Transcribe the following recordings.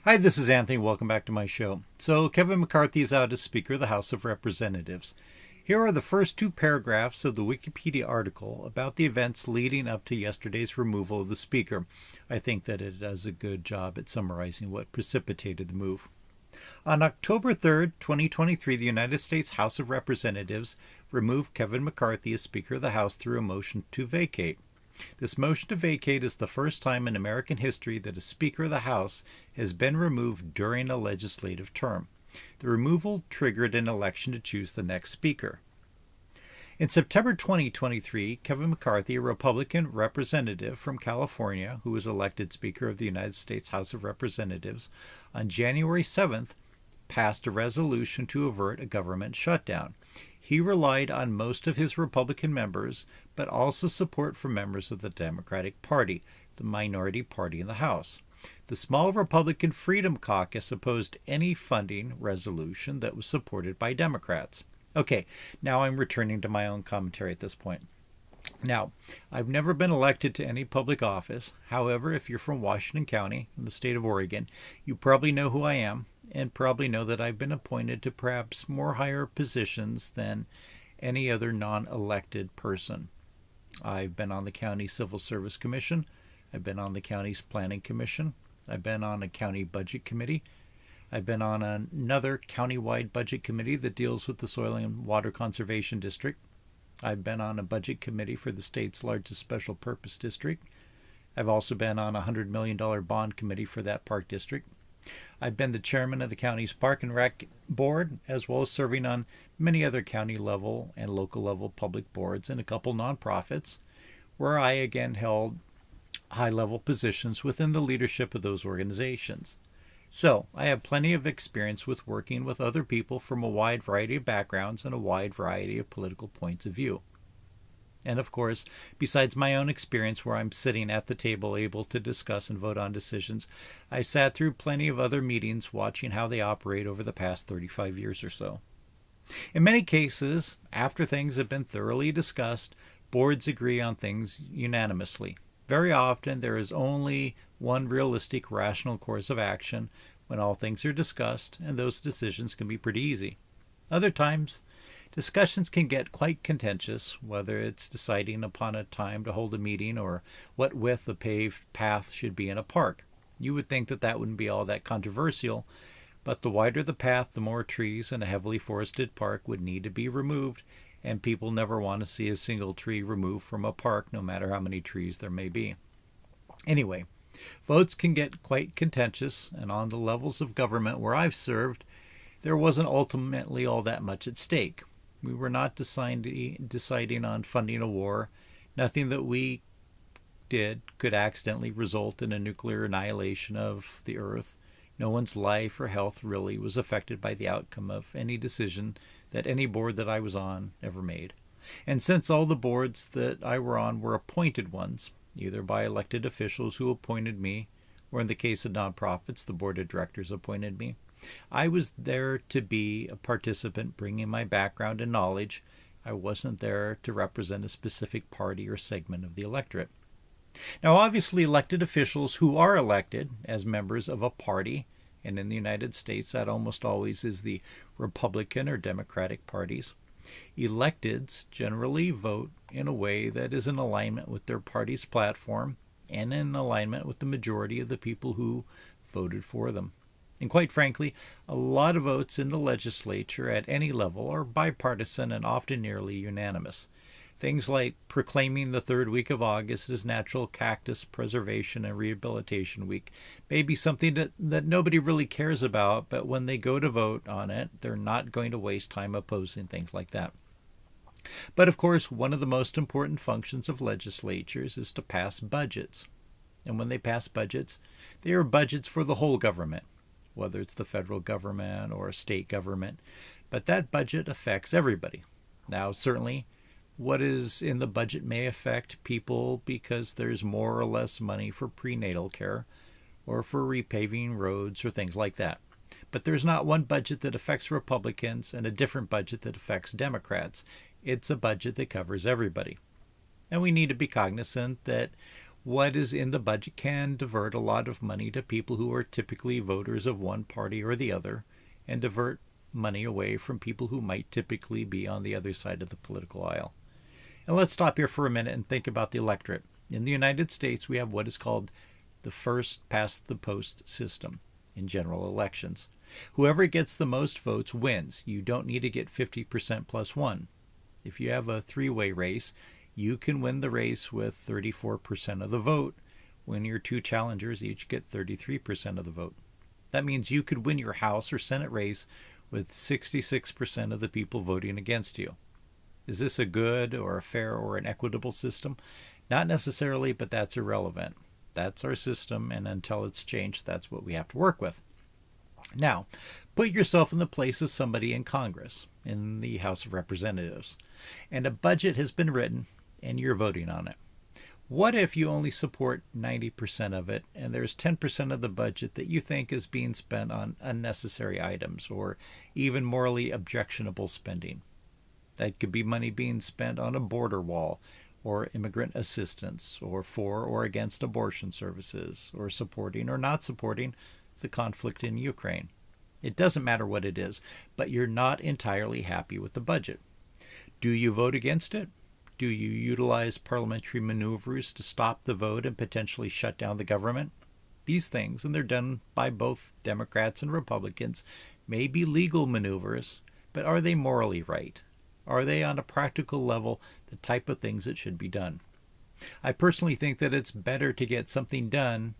Hi, this is Anthony. Welcome back to my show. So, Kevin McCarthy is out as Speaker of the House of Representatives. Here are the first two paragraphs of the Wikipedia article about the events leading up to yesterday's removal of the Speaker. I think that it does a good job at summarizing what precipitated the move. On October 3rd, 2023, the United States House of Representatives removed Kevin McCarthy as Speaker of the House through a motion to vacate. This motion to vacate is the first time in American history that a Speaker of the House has been removed during a legislative term. The removal triggered an election to choose the next Speaker. In September 2023, Kevin McCarthy, a Republican representative from California who was elected Speaker of the United States House of Representatives on January 7th, passed a resolution to avert a government shutdown. He relied on most of his Republican members, but also support from members of the Democratic Party, the minority party in the House. The small Republican Freedom Caucus opposed any funding resolution that was supported by Democrats. Okay, now I'm returning to my own commentary at this point. Now, I've never been elected to any public office. However, if you're from Washington County in the state of Oregon, you probably know who I am and probably know that I've been appointed to perhaps more higher positions than any other non-elected person. I've been on the County Civil Service Commission. I've been on the county's Planning Commission. I've been on a county budget committee. I've been on another county-wide budget committee that deals with the Soil and Water Conservation District. I've been on a budget committee for the state's largest special purpose district. I've also been on a $100 million bond committee for that park district. I've been the chairman of the county's Park and Rec board, as well as serving on many other county level and local level public boards and a couple nonprofits, where I again held high level positions within the leadership of those organizations. So, I have plenty of experience with working with other people from a wide variety of backgrounds and a wide variety of political points of view. And of course, besides my own experience where I'm sitting at the table able to discuss and vote on decisions, I sat through plenty of other meetings watching how they operate over the past 35 years or so. In many cases, after things have been thoroughly discussed, boards agree on things unanimously. Very often, there is only one realistic, rational course of action when all things are discussed, and those decisions can be pretty easy. Other times, discussions can get quite contentious, whether it's deciding upon a time to hold a meeting or what width the paved path should be in a park. You would think that that wouldn't be all that controversial, but the wider the path, the more trees in a heavily forested park would need to be removed, and people never want to see a single tree removed from a park, no matter how many trees there may be. Anyway, votes can get quite contentious, and on the levels of government where I've served, there wasn't ultimately all that much at stake. We were not deciding on funding a war. Nothing that we did could accidentally result in a nuclear annihilation of the Earth. No one's life or health really was affected by the outcome of any decision that any board that I was on ever made. And since all the boards that I were on were appointed ones, either by elected officials who appointed me, or in the case of nonprofits, the board of directors appointed me, I was there to be a participant bringing my background and knowledge. I wasn't there to represent a specific party or segment of the electorate. Now, obviously, elected officials who are elected as members of a party, and in the United States that almost always is the Republican or Democratic parties, electeds generally vote in a way that is in alignment with their party's platform and in alignment with the majority of the people who voted for them. And quite frankly, a lot of votes in the legislature at any level are bipartisan and often nearly unanimous. Things like proclaiming the third week of August as Natural Cactus Preservation and Rehabilitation Week may be something that nobody really cares about, but when they go to vote on it, they're not going to waste time opposing things like that. But of course, one of the most important functions of legislatures is to pass budgets. And when they pass budgets, they are budgets for the whole government, whether it's the federal government or a state government. But that budget affects everybody. Now, certainly, what is in the budget may affect people because there's more or less money for prenatal care or for repaving roads or things like that. But there's not one budget that affects Republicans and a different budget that affects Democrats. It's a budget that covers everybody. And we need to be cognizant that what is in the budget can divert a lot of money to people who are typically voters of one party or the other, and divert money away from people who might typically be on the other side of the political aisle. And let's stop here for a minute and think about the electorate. In the United States, we have what is called the first past the post system in general elections. Whoever gets the most votes wins. You don't need to get 50% plus one. If you have a three-way race, you can win the race with 34% of the vote when your two challengers each get 33% of the vote. That means you could win your House or Senate race with 66% of the people voting against you. Is this a good or a fair or an equitable system? Not necessarily, but that's irrelevant. That's our system, and until it's changed, that's what we have to work with. Now, put yourself in the place of somebody in Congress, in the House of Representatives, and a budget has been written, and you're voting on it. What if you only support 90% of it, and there's 10% of the budget that you think is being spent on unnecessary items, or even morally objectionable spending? That could be money being spent on a border wall, or immigrant assistance, or for or against abortion services, or supporting or not supporting the conflict in Ukraine. It doesn't matter what it is, but you're not entirely happy with the budget. Do you vote against it? Do you utilize parliamentary maneuvers to stop the vote and potentially shut down the government? These things, and they're done by both Democrats and Republicans, may be legal maneuvers, but are they morally right? Are they on a practical level the type of things that should be done? I personally think that it's better to get something done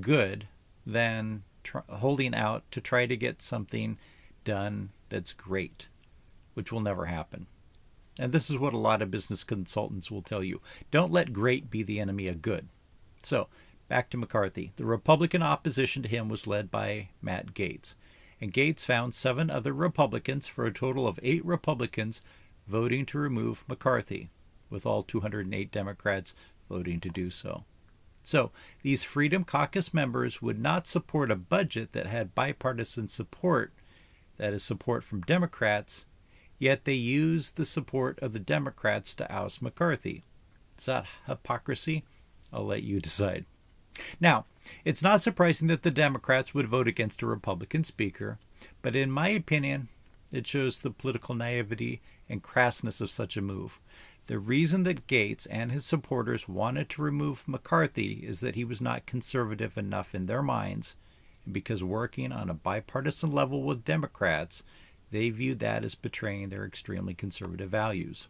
good than holding out to try to get something done that's great, which will never happen. And this is what a lot of business consultants will tell you. Don't let great be the enemy of good. So, back to McCarthy. The Republican opposition to him was led by Matt Gaetz. And Gaetz found 7 other Republicans for a total of 8 Republicans voting to remove McCarthy, with all 208 Democrats voting to do so. So, these Freedom Caucus members would not support a budget that had bipartisan support, that is, support from Democrats, yet they used the support of the Democrats to oust McCarthy. Is that hypocrisy? I'll let you decide. Now, it's not surprising that the Democrats would vote against a Republican speaker, but in my opinion, it shows the political naivety and crassness of such a move. The reason that Gaetz and his supporters wanted to remove McCarthy is that he was not conservative enough in their minds, and because working on a bipartisan level with Democrats, they viewed that as betraying their extremely conservative values.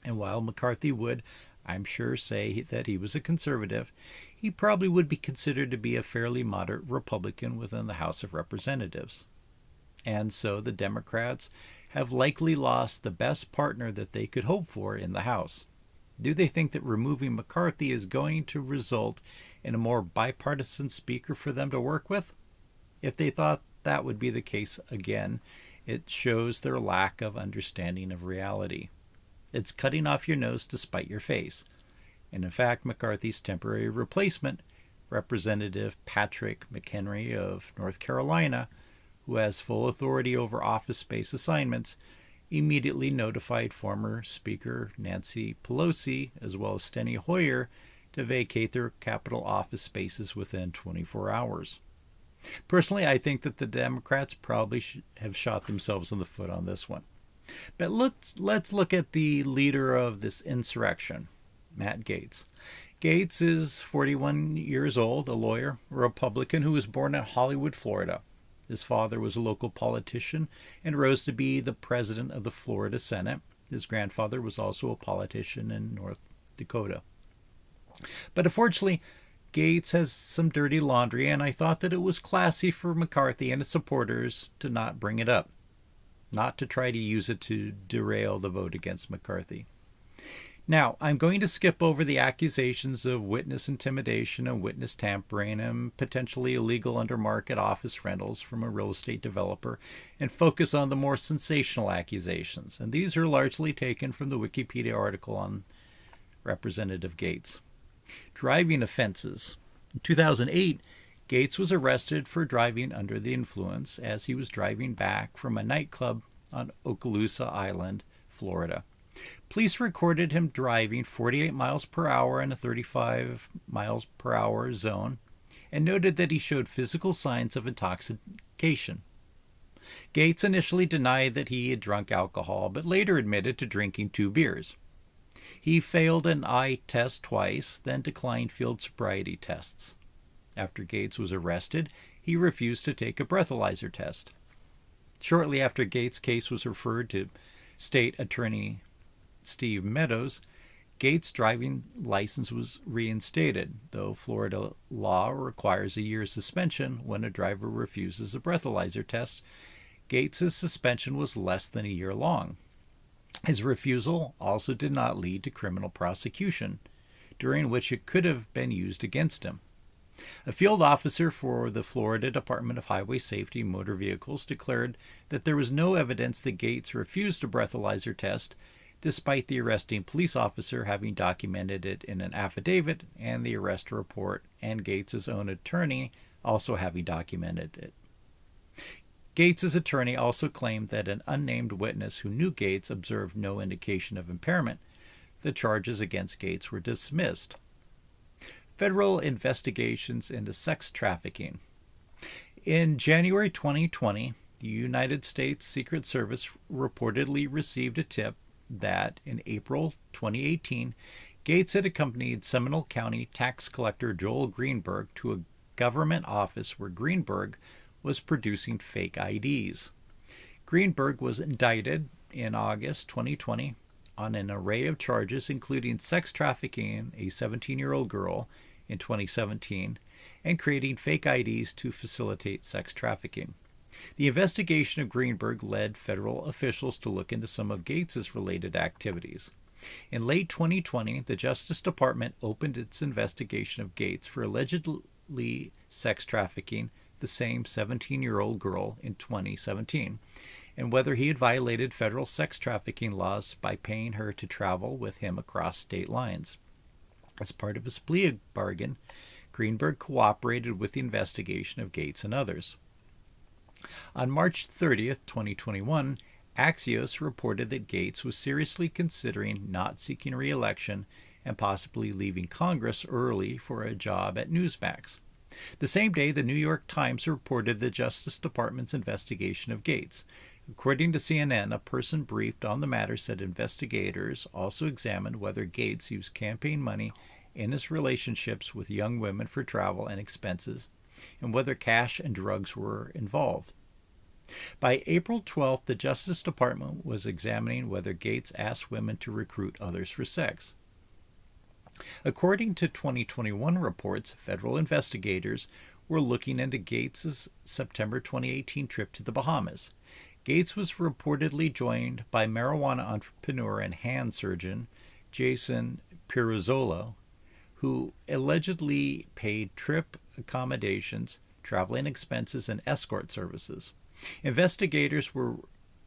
And while McCarthy would, I'm sure, say that he was a conservative, he probably would be considered to be a fairly moderate Republican within the House of Representatives. And so the Democrats have likely lost the best partner that they could hope for in the House. Do they think that removing McCarthy is going to result in a more bipartisan speaker for them to work with? If they thought that would be the case again, it shows their lack of understanding of reality. It's cutting off your nose to spite your face. And in fact, McCarthy's temporary replacement, Representative Patrick McHenry of North Carolina, who has full authority over office space assignments, immediately notified former Speaker Nancy Pelosi, as well as Steny Hoyer, to vacate their Capitol office spaces within 24 hours. Personally, I think that the Democrats probably have shot themselves in the foot on this one. But let's look at the leader of this insurrection, Matt Gaetz. Gaetz is 41 years old, a lawyer, a Republican who was born in Hollywood, Florida. His father was a local politician and rose to be the president of the Florida Senate. His grandfather was also a politician in North Dakota. But unfortunately, Gaetz has some dirty laundry, and I thought that it was classy for McCarthy and his supporters to not bring it up, not to try to use it to derail the vote against McCarthy. Now, I'm going to skip over the accusations of witness intimidation and witness tampering and potentially illegal undermarket office rentals from a real estate developer and focus on the more sensational accusations. And these are largely taken from the Wikipedia article on Representative Gaetz. Driving offenses. In 2008, Gaetz was arrested for driving under the influence as he was driving back from a nightclub on Okaloosa Island, Florida. Police recorded him driving 48 miles per hour in a 35 miles per hour zone and noted that he showed physical signs of intoxication. Gates initially denied that he had drunk alcohol, but later admitted to drinking 2 beers. He failed an eye test twice, then declined field sobriety tests. After Gates was arrested, he refused to take a breathalyzer test. Shortly after Gates' case was referred to State Attorney Steve Meadows, Gates' driving license was reinstated, though Florida law requires a year's suspension when a driver refuses a breathalyzer test. Gates' suspension was less than a year long. His refusal also did not lead to criminal prosecution, during which it could have been used against him. A field officer for the Florida Department of Highway Safety and Motor Vehicles declared that there was no evidence that Gates refused a breathalyzer test, despite the arresting police officer having documented it in an affidavit and the arrest report, and Gates' own attorney also having documented it. Gates' attorney also claimed that an unnamed witness who knew Gates observed no indication of impairment. The charges against Gates were dismissed. Federal investigations into sex trafficking. In January 2020, the United States Secret Service reportedly received a tip that in April 2018, Gates had accompanied Seminole County tax collector Joel Greenberg to a government office where Greenberg was producing fake IDs. Greenberg was indicted in August 2020 on an array of charges, including sex trafficking a 17-year-old girl in 2017 and creating fake IDs to facilitate sex trafficking. The investigation of Greenberg led federal officials to look into some of Gates's related activities. In late 2020, the Justice Department opened its investigation of Gates for allegedly sex trafficking the same 17-year-old girl in 2017, and whether he had violated federal sex trafficking laws by paying her to travel with him across state lines. As part of his plea bargain, Greenberg cooperated with the investigation of Gates and others. On March 30th, 2021, Axios reported that Gates was seriously considering not seeking re-election and possibly leaving Congress early for a job at Newsmax. The same day, the New York Times reported the Justice Department's investigation of Gates. According to CNN, a person briefed on the matter said investigators also examined whether Gates used campaign money in his relationships with young women for travel and expenses, and whether cash and drugs were involved. By April 12th, the Justice Department was examining whether Gates asked women to recruit others for sex. According to 2021 reports, federal investigators were looking into Gates's September 2018 trip to the Bahamas. Gates was reportedly joined by marijuana entrepreneur and hand surgeon Jason Piruzzolo, who allegedly paid trip accommodations, traveling expenses, and escort services. Investigators were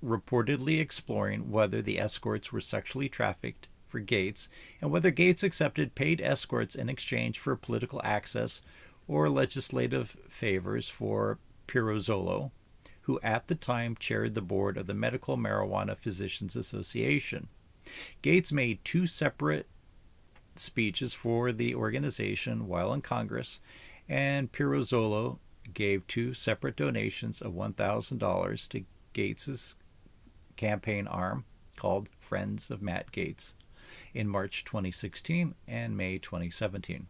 reportedly exploring whether the escorts were sexually trafficked for Gates and whether Gates accepted paid escorts in exchange for political access or legislative favors for Piruzzolo, who at the time chaired the board of the Medical Marijuana Physicians Association. Gates made 2 separate speeches for the organization while in Congress, and Piruzzolo gave 2 separate donations of $1,000 to Gates's campaign arm called Friends of Matt Gaetz in March 2016 and May 2017.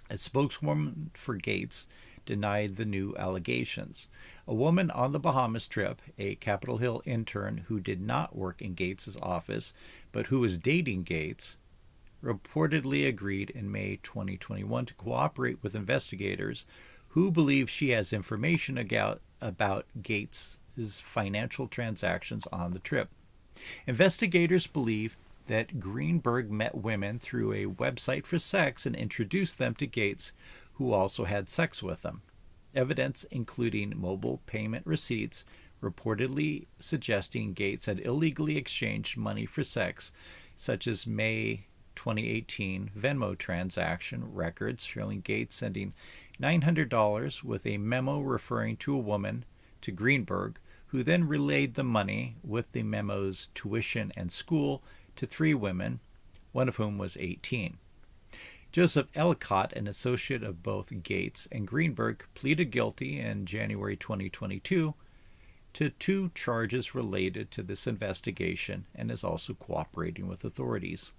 A spokeswoman for Gaetz denied the new allegations. A woman on the Bahamas trip, a Capitol Hill intern who did not work in Gates's office but who was dating Gaetz, reportedly agreed in May 2021 to cooperate with investigators who believe she has information about Gaetz' financial transactions on the trip. Investigators believe that Greenberg met women through a website for sex and introduced them to Gaetz, who also had sex with them. Evidence, including mobile payment receipts, reportedly suggesting Gaetz had illegally exchanged money for sex, such as May 2018 Venmo transaction records showing Gaetz sending $900 with a memo referring to a woman to Greenberg, who then relayed the money with the memo's tuition and school to 3 women, one of whom was 18. Joseph Ellicott, an associate of both Gates and Greenberg, pleaded guilty in January 2022 to 2 charges related to this investigation and is also cooperating with authorities.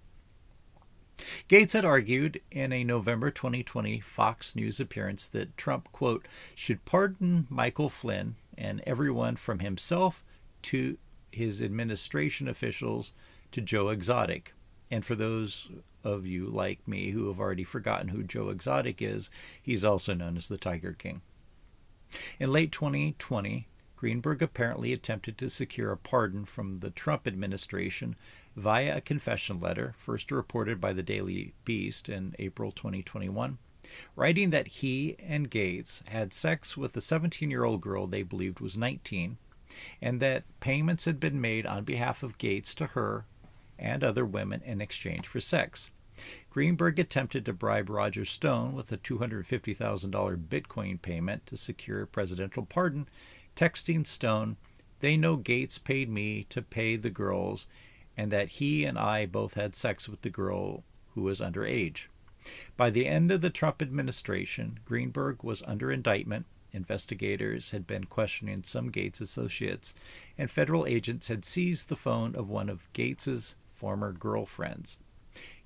Gates had argued in a November 2020 Fox News appearance that Trump, quote, should pardon Michael Flynn and everyone from himself to his administration officials to Joe Exotic. And for those of you like me who have already forgotten who Joe Exotic is, he's also known as the Tiger King. In late 2020, Greenberg apparently attempted to secure a pardon from the Trump administration via a confession letter, first reported by the Daily Beast in April 2021, writing that he and Gates had sex with a 17-year-old girl they believed was 19, and that payments had been made on behalf of Gates to her and other women in exchange for sex. Greenberg attempted to bribe Roger Stone with a $250,000 Bitcoin payment to secure a presidential pardon, texting Stone, "They know Gates paid me to pay the girls and that he and I both had sex with the girl who was underage." By the end of the Trump administration, Greenberg was under indictment. Investigators had been questioning some Gates associates, and federal agents had seized the phone of one of Gates's former girlfriends.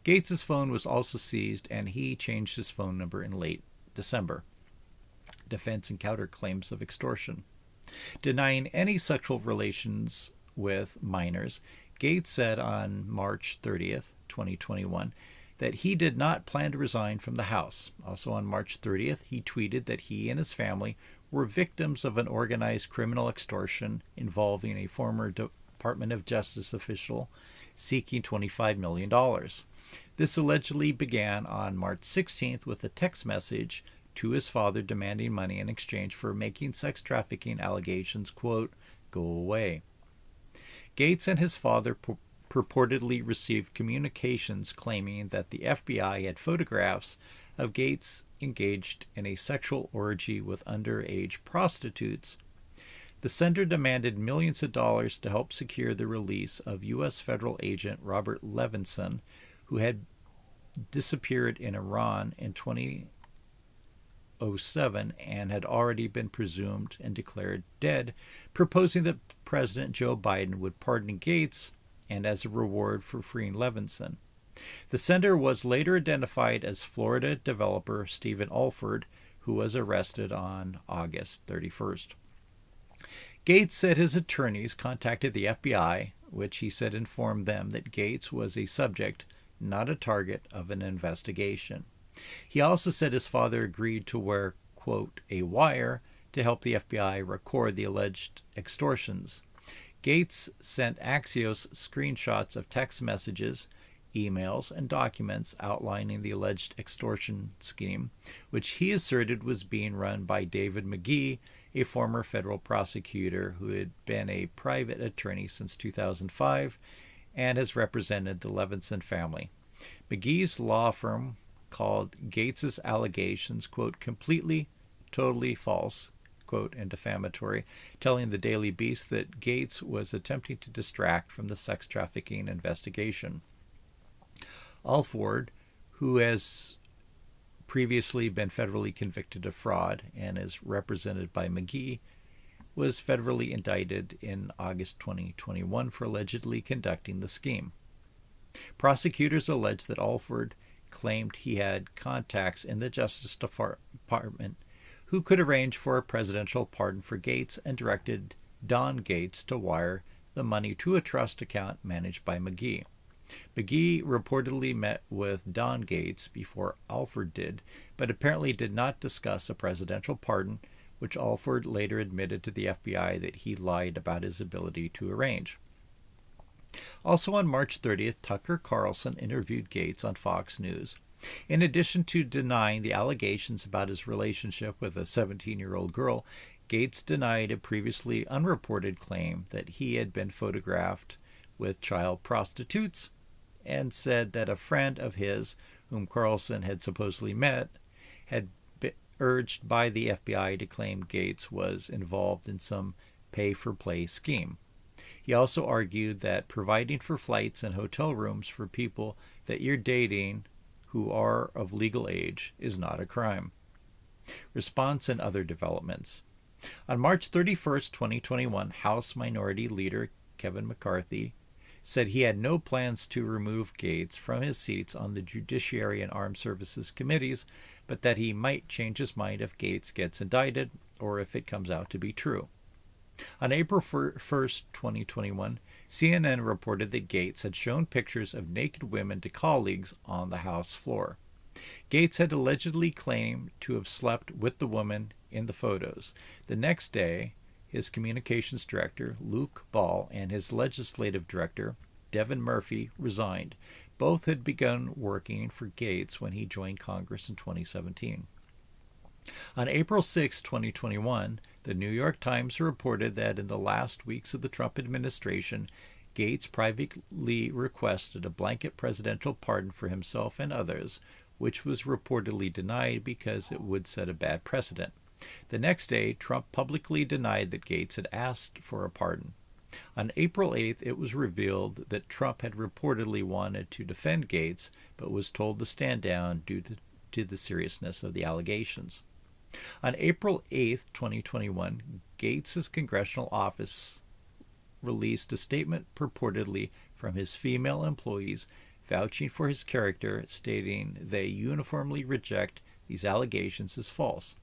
Gates's phone was also seized, and he changed his phone number in late December. Defense and counterclaims of extortion. Denying any sexual relations with minors, Gates said on March 30th, 2021, that he did not plan to resign from the House. Also on March 30th, he tweeted that he and his family were victims of an organized criminal extortion involving a former Department of Justice official seeking $25 million. This allegedly began on March 16th with a text message to his father demanding money in exchange for making sex trafficking allegations, quote, go away. Gates and his father purportedly received communications claiming that the FBI had photographs of Gates engaged in a sexual orgy with underage prostitutes. The sender demanded millions of dollars to help secure the release of U.S. federal agent Robert Levinson, who had disappeared in Iran in 2007 and had already been presumed and declared dead, proposing that President Joe Biden would pardon Gates and as a reward for freeing Levinson. The sender was later identified as Florida developer Stephen Alford, who was arrested on August 31st. Gates said his attorneys contacted the FBI, which he said informed them that Gates was a subject, not a target of an investigation. He also said his father agreed to wear, quote, a wire to help the FBI record the alleged extortions. Gates sent Axios screenshots of text messages, emails, and documents outlining the alleged extortion scheme, which he asserted was being run by David McGee, a former federal prosecutor who had been a private attorney since 2005 and has represented the Levinson family. McGee's law firm called Gates's allegations, quote, completely, totally false, quote, and defamatory, telling the Daily Beast that Gates was attempting to distract from the sex trafficking investigation. Alford, who has previously been federally convicted of fraud and is represented by McGee, was federally indicted in August 2021 for allegedly conducting the scheme. Prosecutors allege that Alford claimed he had contacts in the Justice Department who could arrange for a presidential pardon for Gates and directed Don Gates to wire the money to a trust account managed by McGee. McGee reportedly met with Don Gates before Alford did, but apparently did not discuss a presidential pardon, which Alford later admitted to the FBI that he lied about his ability to arrange. Also on March 30th, Tucker Carlson interviewed Gates on Fox News. In addition to denying the allegations about his relationship with a 17-year-old girl, Gates denied a previously unreported claim that he had been photographed with child prostitutes and said that a friend of his, whom Carlson had supposedly met, had been urged by the FBI to claim Gates was involved in some pay-for-play scheme. He also argued that providing for flights and hotel rooms for people that you're dating who are of legal age is not a crime. Response and other developments. On March 31st, 2021, House Minority Leader Kevin McCarthy said he had no plans to remove Gates from his seats on the Judiciary and Armed Services Committees, but that he might change his mind if Gates gets indicted or if it comes out to be true. On April 1st, 2021, CNN reported that Gates had shown pictures of naked women to colleagues on the House floor. Gates had allegedly claimed to have slept with the woman in the photos. The next day, his communications director, Luke Ball, and his legislative director, Devin Murphy, resigned. Both had begun working for Gates when he joined Congress in 2017. On April 6, 2021, the New York Times reported that in the last weeks of the Trump administration, Gates privately requested a blanket presidential pardon for himself and others, which was reportedly denied because it would set a bad precedent. The next day, Trump publicly denied that Gates had asked for a pardon. On April 8th, it was revealed that Trump had reportedly wanted to defend Gates, but was told to stand down due to the seriousness of the allegations. On April 8th, 2021, Gates' congressional office released a statement purportedly from his female employees vouching for his character, stating they uniformly reject these allegations as false.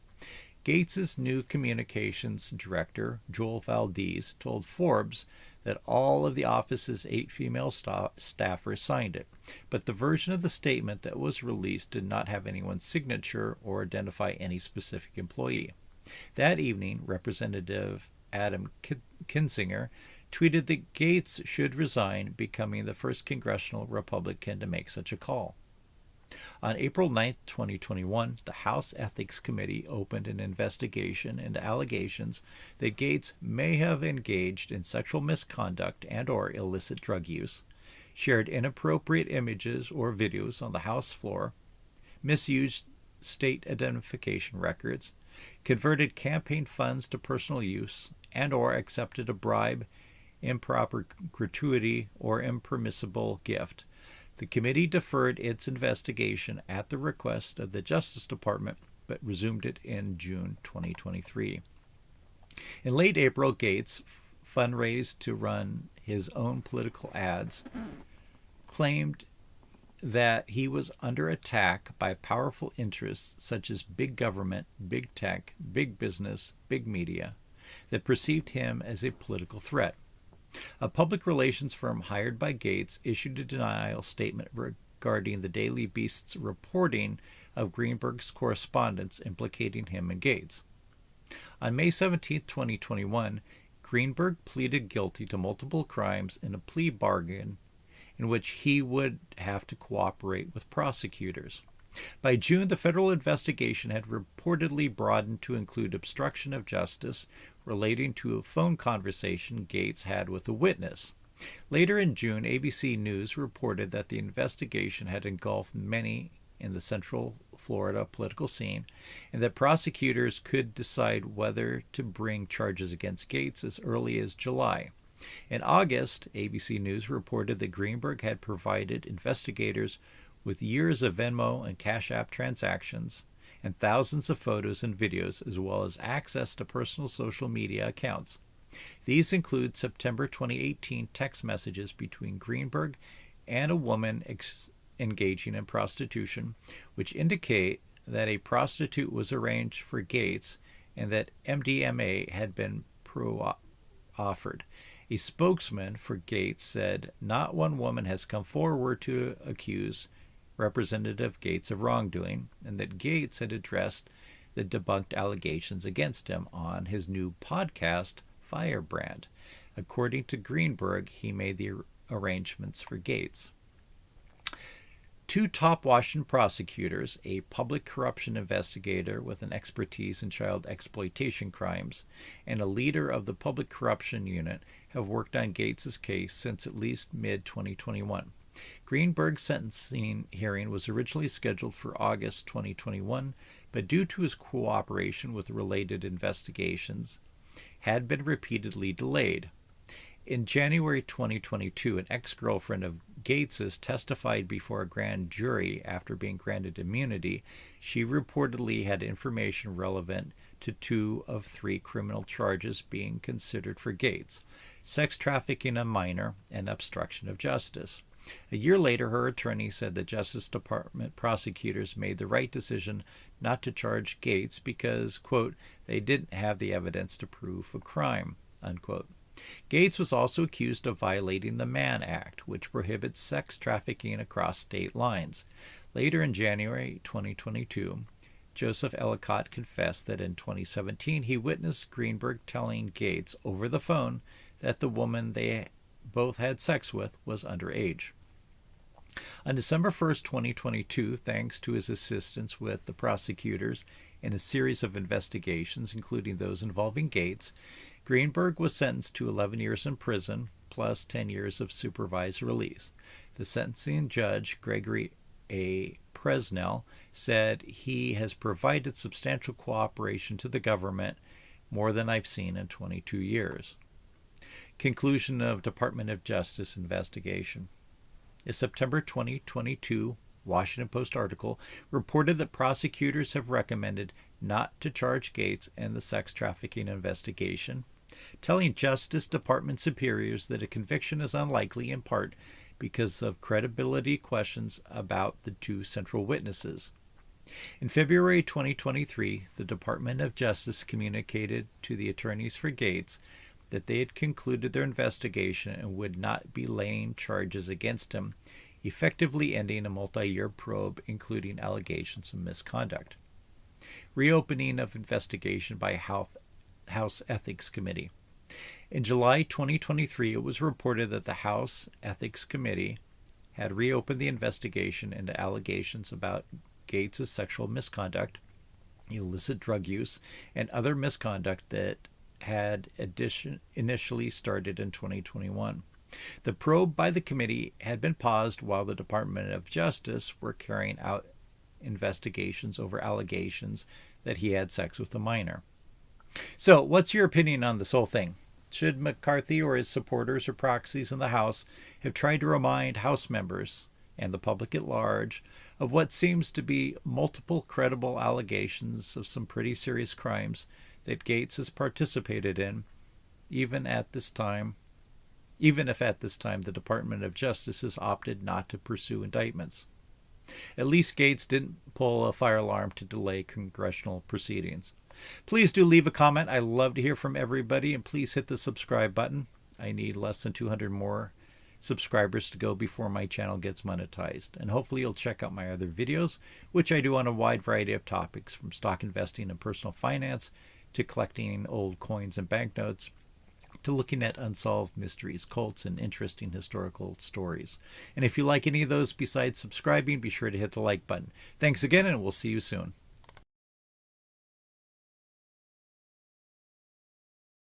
Gates' new communications director, Joel Valdez, told Forbes that all of the office's 8 female staffers signed it, but the version of the statement that was released did not have anyone's signature or identify any specific employee. That evening, Representative Adam Kinzinger tweeted that Gates should resign, becoming the first congressional Republican to make such a call. On April 9, 2021, the House Ethics Committee opened an investigation into allegations that Gates may have engaged in sexual misconduct and/or illicit drug use, shared inappropriate images or videos on the House floor, misused state identification records, converted campaign funds to personal use, and/or accepted a bribe, improper gratuity, or impermissible gift. The committee deferred its investigation at the request of the Justice Department, but resumed it in June 2023. In late April, Gates fundraised to run his own political ads, claimed that he was under attack by powerful interests such as big government, big tech, big business, big media, that perceived him as a political threat. A public relations firm hired by Gates issued a denial statement regarding the Daily Beast's reporting of Greenberg's correspondence implicating him and Gates. On May 17, 2021, Greenberg pleaded guilty to multiple crimes in a plea bargain in which he would have to cooperate with prosecutors. By June, the federal investigation had reportedly broadened to include obstruction of justice relating to a phone conversation Gates had with a witness. Later in June, ABC News reported that the investigation had engulfed many in the Central Florida political scene, and that prosecutors could decide whether to bring charges against Gates as early as July. In August, ABC News reported that Greenberg had provided investigators with years of Venmo and Cash App transactions and thousands of photos and videos, as well as access to personal social media accounts. These include September 2018 text messages between Greenberg and a woman engaging in prostitution, which indicate that a prostitute was arranged for Gates and that MDMA had been offered. A spokesman for Gates said, "Not one woman has come forward to accuse Representative Gates of wrongdoing," and that Gates had addressed the debunked allegations against him on his new podcast, Firebrand. According to Greenberg, he made the arrangements for Gates. 2 top Washington prosecutors, a public corruption investigator with an expertise in child exploitation crimes, and a leader of the public corruption unit, have worked on Gates' case since at least mid-2021. Greenberg's sentencing hearing was originally scheduled for August 2021, but due to his cooperation with related investigations, had been repeatedly delayed. In January 2022, an ex-girlfriend of Gates's testified before a grand jury after being granted immunity. She reportedly had information relevant to 2 of 3 criminal charges being considered for Gates: sex trafficking a minor and obstruction of justice. A year later, her attorney said the Justice Department prosecutors made the right decision not to charge Gates because, quote, they didn't have the evidence to prove a crime, unquote. Gates was also accused of violating the Mann Act, which prohibits sex trafficking across state lines. Later in January 2022, Joseph Ellicott confessed that in 2017 he witnessed Greenberg telling Gates over the phone that the woman they both had sex with was underage. On December 1st, 2022, thanks to his assistance with the prosecutors in a series of investigations, including those involving Gates, Greenberg was sentenced to 11 years in prison plus 10 years of supervised release. The sentencing judge, Gregory A. Presnell, said he has provided substantial cooperation to the government, more than I've seen in 22 years. Conclusion of Department of Justice investigation. A September 2022 Washington Post article reported that prosecutors have recommended not to charge Gates in the sex trafficking investigation, telling Justice Department superiors that a conviction is unlikely in part because of credibility questions about the 2 central witnesses. In February 2023, the Department of Justice communicated to the attorneys for Gates that they had concluded their investigation and would not be laying charges against him, effectively ending a multi-year probe including allegations of misconduct. Reopening of investigation by House Ethics Committee. In July 2023, it was reported that the House Ethics Committee had reopened the investigation into allegations about Gates' sexual misconduct, illicit drug use, and other misconduct that had initially started in 2021. The probe by the committee had been paused while the Department of Justice were carrying out investigations over allegations that he had sex with a minor. So, what's your opinion on this whole thing? Should McCarthy or his supporters or proxies in the House have tried to remind House members and the public at large of what seems to be multiple credible allegations of some pretty serious crimes that Gates has participated in, even if at this time the Department of Justice has opted not to pursue indictments? At least Gates didn't pull a fire alarm to delay congressional proceedings. Please do leave a comment. I love to hear from everybody, and please hit the subscribe button. I need less than 200 more subscribers to go before my channel gets monetized. And hopefully you'll check out my other videos, which I do on a wide variety of topics, from stock investing and personal finance to collecting old coins and banknotes, to looking at unsolved mysteries, cults, and interesting historical stories. And if you like any of those besides subscribing, be sure to hit the like button. Thanks again, and we'll see you soon.